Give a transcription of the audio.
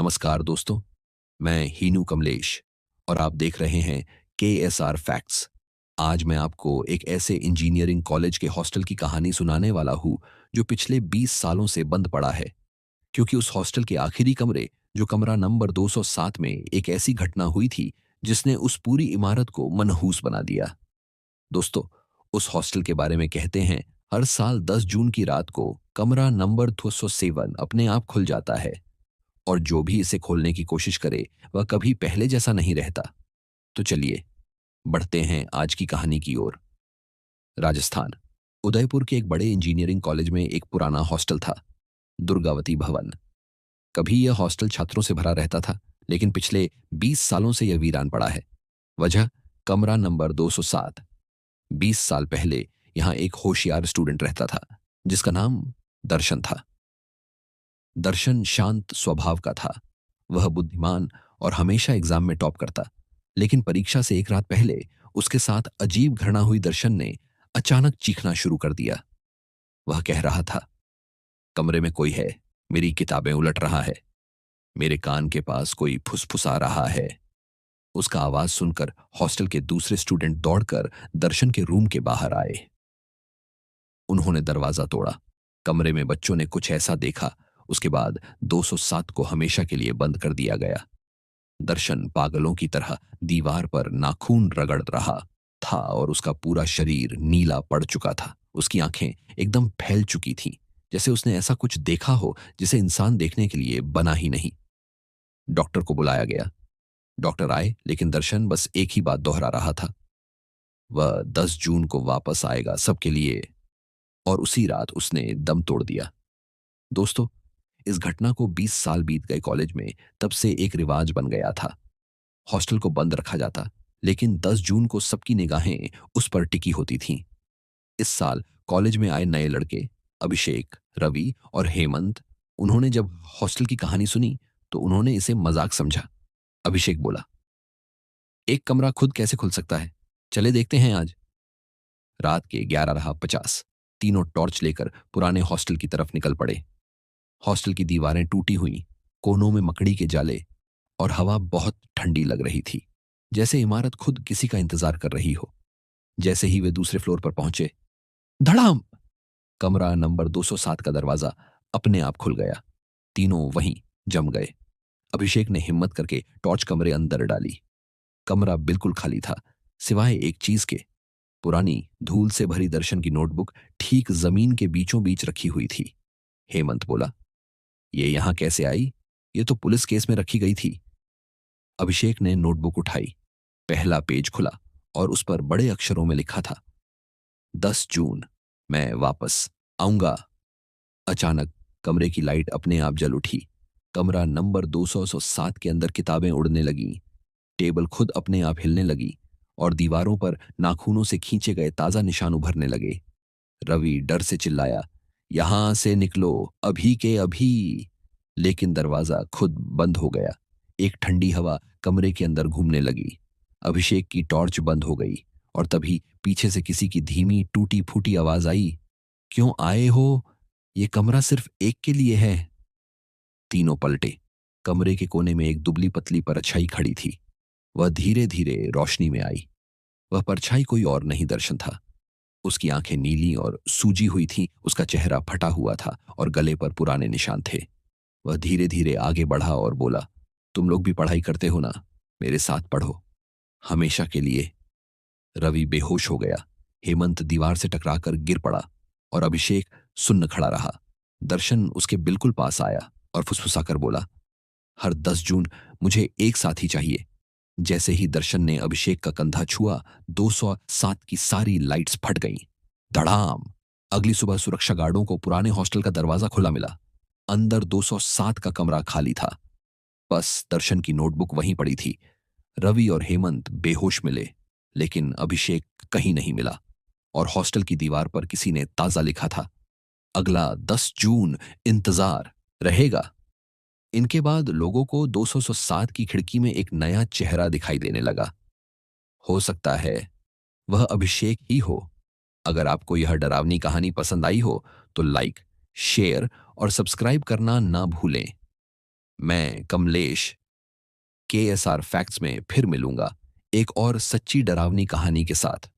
नमस्कार दोस्तों, मैं हीनू कमलेश और आप देख रहे हैं KSR फैक्ट्स। आज मैं आपको एक ऐसे इंजीनियरिंग कॉलेज के हॉस्टल की कहानी सुनाने वाला हूँ जो पिछले 20 सालों से बंद पड़ा है, क्योंकि उस हॉस्टल के आखिरी कमरे, जो कमरा नंबर 207 में, एक ऐसी घटना हुई थी जिसने उस पूरी इमारत को मनहूस बना दिया। दोस्तों, उस हॉस्टल के बारे में कहते हैं, हर साल 10 जून की रात को कमरा नंबर 207 अपने आप खुल जाता है और जो भी इसे खोलने की कोशिश करे वह कभी पहले जैसा नहीं रहता। तो चलिए बढ़ते हैं आज की कहानी की ओर। राजस्थान, उदयपुर के एक बड़े इंजीनियरिंग कॉलेज में एक पुराना हॉस्टल था, दुर्गावती भवन। कभी यह हॉस्टल छात्रों से भरा रहता था, लेकिन पिछले 20 सालों से यह वीरान पड़ा है। वजह, कमरा नंबर 207। 20 साल पहले यहां एक होशियार स्टूडेंट रहता था जिसका नाम दर्शन था। दर्शन शांत स्वभाव का था। वह बुद्धिमान और हमेशा एग्जाम में टॉप करता, लेकिन परीक्षा से एक रात पहले उसके साथ अजीब घटना हुई। दर्शन ने अचानक चीखना शुरू कर दिया। वह कह रहा था, कमरे में कोई है, मेरी किताबें उलट रहा है, मेरे कान के पास कोई फुसफुसा रहा है। उसका आवाज सुनकर हॉस्टल के दूसरे स्टूडेंट दौड़कर दर्शन के रूम के बाहर आए। उन्होंने दरवाजा तोड़ा। कमरे में बच्चों ने कुछ ऐसा देखा, उसके बाद 207 को हमेशा के लिए बंद कर दिया गया। दर्शन पागलों की तरह दीवार पर नाखून रगड़ रहा था और उसका पूरा शरीर नीला पड़ चुका था। उसकी आंखें एकदम फैल चुकी थीं, जैसे उसने ऐसा कुछ देखा हो जिसे इंसान देखने के लिए बना ही नहीं। डॉक्टर को बुलाया गया। डॉक्टर आए, लेकिन दर्शन बस एक ही बात दोहरा रहा था, वह 10 जून को वापस आएगा सबके लिए। और उसी रात उसने दम तोड़ दिया। दोस्तों, इस घटना को 20 साल बीत गए कॉलेज में। तब से एक रिवाज बन गया था, हॉस्टल को बंद रखा जाता, लेकिन 10 जून को सबकी निगाहें उस पर टिकी होती थीं। इस साल कॉलेज में आए नए लड़के अभिषेक, रवि और हेमंत, उन्होंने जब हॉस्टल की कहानी सुनी तो उन्होंने इसे मजाक समझा। अभिषेक बोला, एक कमरा खुद कैसे खुल सकता है, चले देखते हैं आज। रात के 11:50 तीनों टॉर्च लेकर पुराने हॉस्टल की तरफ निकल पड़े। हॉस्टल की दीवारें टूटी हुई, कोनों में मकड़ी के जाले और हवा बहुत ठंडी लग रही थी, जैसे इमारत खुद किसी का इंतजार कर रही हो। जैसे ही वे दूसरे फ्लोर पर पहुंचे, धड़ाम! कमरा नंबर 207 का दरवाजा अपने आप खुल गया। तीनों वहीं जम गए। अभिषेक ने हिम्मत करके टॉर्च कमरे अंदर डाली। कमरा बिल्कुल खाली था, सिवाय एक चीज के। पुरानी धूल से भरी दर्शन की नोटबुक ठीक जमीन के बीचों बीच रखी हुई थी। हेमंत बोला, ये यहां कैसे आई? ये तो पुलिस केस में रखी गई थी। अभिषेक ने नोटबुक उठाई। पहला पेज खुला और उस पर बड़े अक्षरों में लिखा था, 10 जून मैं वापस आऊंगा। अचानक कमरे की लाइट अपने आप जल उठी। कमरा नंबर 207 के अंदर किताबें उड़ने लगीं, टेबल खुद अपने आप हिलने लगी और दीवारों पर नाखूनों से खींचे गए ताजा निशान उभरने लगे। रवि डर से चिल्लाया, यहां से निकलो, अभी के अभी। लेकिन दरवाजा खुद बंद हो गया। एक ठंडी हवा कमरे के अंदर घूमने लगी। अभिषेक की टॉर्च बंद हो गई और तभी पीछे से किसी की धीमी टूटी फूटी आवाज आई, क्यों आए हो? ये कमरा सिर्फ एक के लिए है। तीनों पलटे। कमरे के कोने में एक दुबली पतली परछाई खड़ी थी। वह धीरे धीरे रोशनी में आई। वह परछाई कोई और नहीं, दर्शन था। उसकी आंखें नीली और सूजी हुई थीं, उसका चेहरा फटा हुआ था और गले पर पुराने निशान थे। वह धीरे धीरे आगे बढ़ा और बोला, तुम लोग भी पढ़ाई करते हो ना, मेरे साथ पढ़ो, हमेशा के लिए। रवि बेहोश हो गया। हेमंत दीवार से टकराकर गिर पड़ा और अभिषेक सुन्न खड़ा रहा। दर्शन उसके बिल्कुल पास आया और फुसफुसाकर बोला, हर 10 जून मुझे एक साथी चाहिए। जैसे ही दर्शन ने अभिषेक का कंधा छुआ, 207 की सारी लाइट्स फट गईं। धड़ाम! अगली सुबह सुरक्षा गार्डों को पुराने हॉस्टल का दरवाजा खुला मिला। अंदर 207 का कमरा खाली था, बस दर्शन की नोटबुक वहीं पड़ी थी। रवि और हेमंत बेहोश मिले, लेकिन अभिषेक कहीं नहीं मिला और हॉस्टल की दीवार पर किसी ने ताजा लिखा था, अगला 10 जून इंतजार रहेगा। इनके बाद लोगों को 207 की खिड़की में एक नया चेहरा दिखाई देने लगा। हो सकता है वह अभिषेक ही हो। अगर आपको यह डरावनी कहानी पसंद आई हो तो लाइक, शेयर और सब्सक्राइब करना ना भूलें। मैं कमलेश KSR फैक्ट्स में फिर मिलूंगा एक और सच्ची डरावनी कहानी के साथ।